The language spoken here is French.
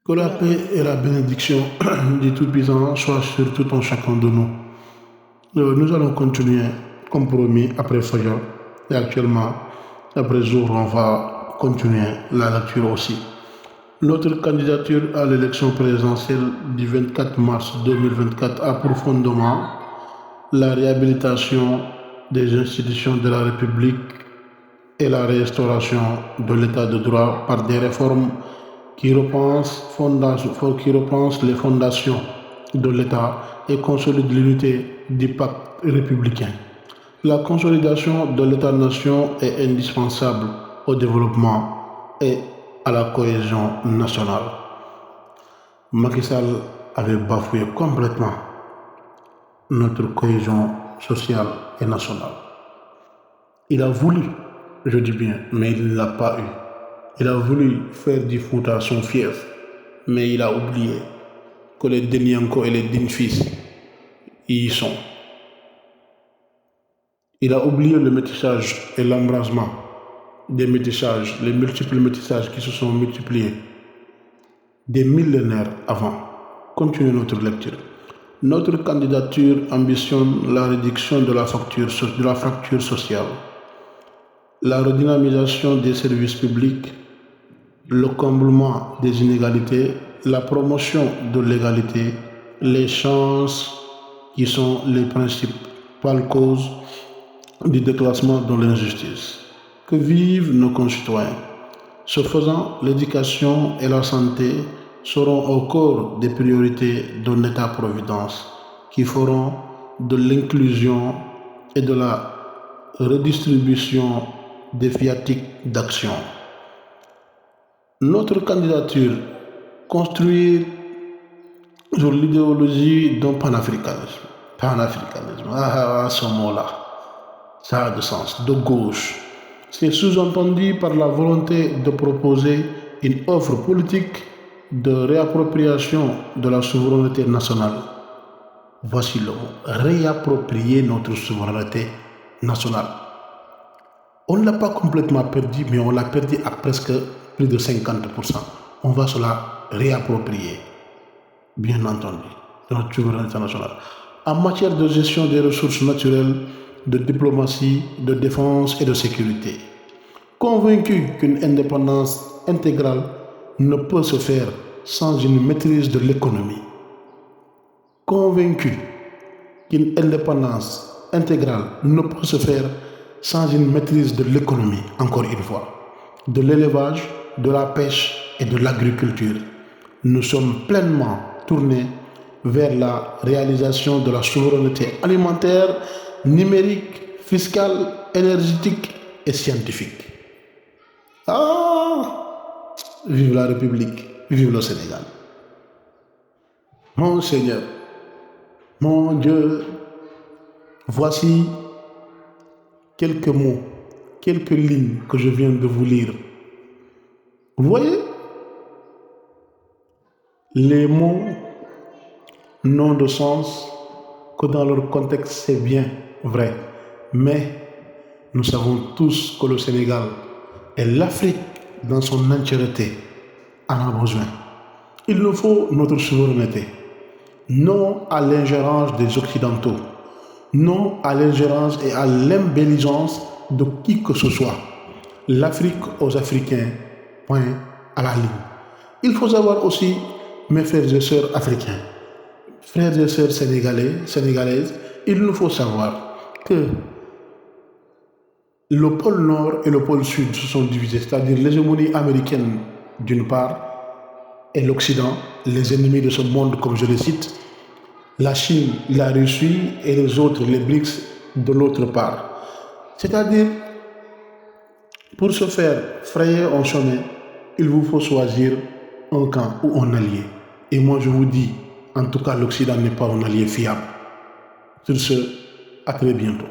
Que la paix et la bénédiction du Tout-Puissant soient sur tout un chacun de nous. Nous allons continuer, comme promis, après Fajr. Et actuellement, après jour, on va continuer la lecture aussi. Notre candidature à l'élection présidentielle du 24 mars 2024 a pour fondement la réhabilitation des institutions de la République et la restauration de l'état de droit par des réformes qui repensent les fondations de l'État et consolident l'unité du pacte républicain. La consolidation de l'État-nation est indispensable au développement et à la cohésion nationale. Macky Sall avait bafoué complètement notre cohésion sociale et nationale. Il a voulu, je dis bien, mais il ne l'a pas eu. Il a voulu faire du Fouta son fief, mais il a oublié que les Denyanko et les Dinfis y sont. Il a oublié le métissage et l'embrasement des métissages, les multiples métissages qui se sont multipliés des millénaires avant. Continuez notre lecture. Notre candidature ambitionne la réduction de la fracture sociale, la redynamisation des services publics, le comblement des inégalités, la promotion de l'égalité, les chances qui sont les principales causes du déclassement de l'injustice. Que vivent nos concitoyens. Ce faisant, l'éducation et la santé seront au cœur des priorités d'un État-providence qui feront de l'inclusion et de la redistribution des viatiques d'action. Notre candidature, construire sur l'idéologie d'un panafricanisme. Panafricanisme, ce mot-là, ça a de sens, de gauche. C'est sous-entendu par la volonté de proposer une offre politique de réappropriation de la souveraineté nationale. Voici le mot, réapproprier notre souveraineté nationale. On ne l'a pas complètement perdu, mais on l'a perdu à presque plus de 50%. On va se la réapproprier, bien entendu, de notre souveraineté nationale. En matière de gestion des ressources naturelles, de diplomatie, de défense et de sécurité. Convaincu qu'une indépendance intégrale ne peut se faire sans une maîtrise de l'économie. Convaincu qu'une indépendance intégrale ne peut se faire sans une maîtrise de l'économie, encore une fois, de l'élevage, de la pêche et de l'agriculture. Nous sommes pleinement tournés vers la réalisation de la souveraineté alimentaire, numérique, fiscale, énergétique et scientifique. Vive la République, vive le Sénégal. Mon Seigneur, mon Dieu, voici quelques mots, quelques lignes que je viens de vous lire. Vous voyez, les mots n'ont de sens que dans leur contexte, c'est bien vrai. Mais nous savons tous que le Sénégal et l'Afrique dans son entièreté en a besoin. Il nous faut notre souveraineté. Non à l'ingérence des Occidentaux. Non à l'ingérence et à l'imbelligence de qui que ce soit. L'Afrique aux Africains, point à la ligne. Il faut savoir aussi, mes frères et sœurs africains, frères et sœurs sénégalaises, il nous faut savoir que le pôle Nord et le pôle Sud se sont divisés, c'est-à-dire l'hégémonie américaine d'une part et l'Occident, les ennemis de ce monde comme je les cite, la Chine, la Russie et les autres, les BRICS de l'autre part. C'est-à-dire, pour se faire frayer un chemin, il vous faut choisir un camp ou un allié. Et moi je vous dis, en tout cas l'Occident n'est pas un allié fiable. Sur ce, à très bientôt.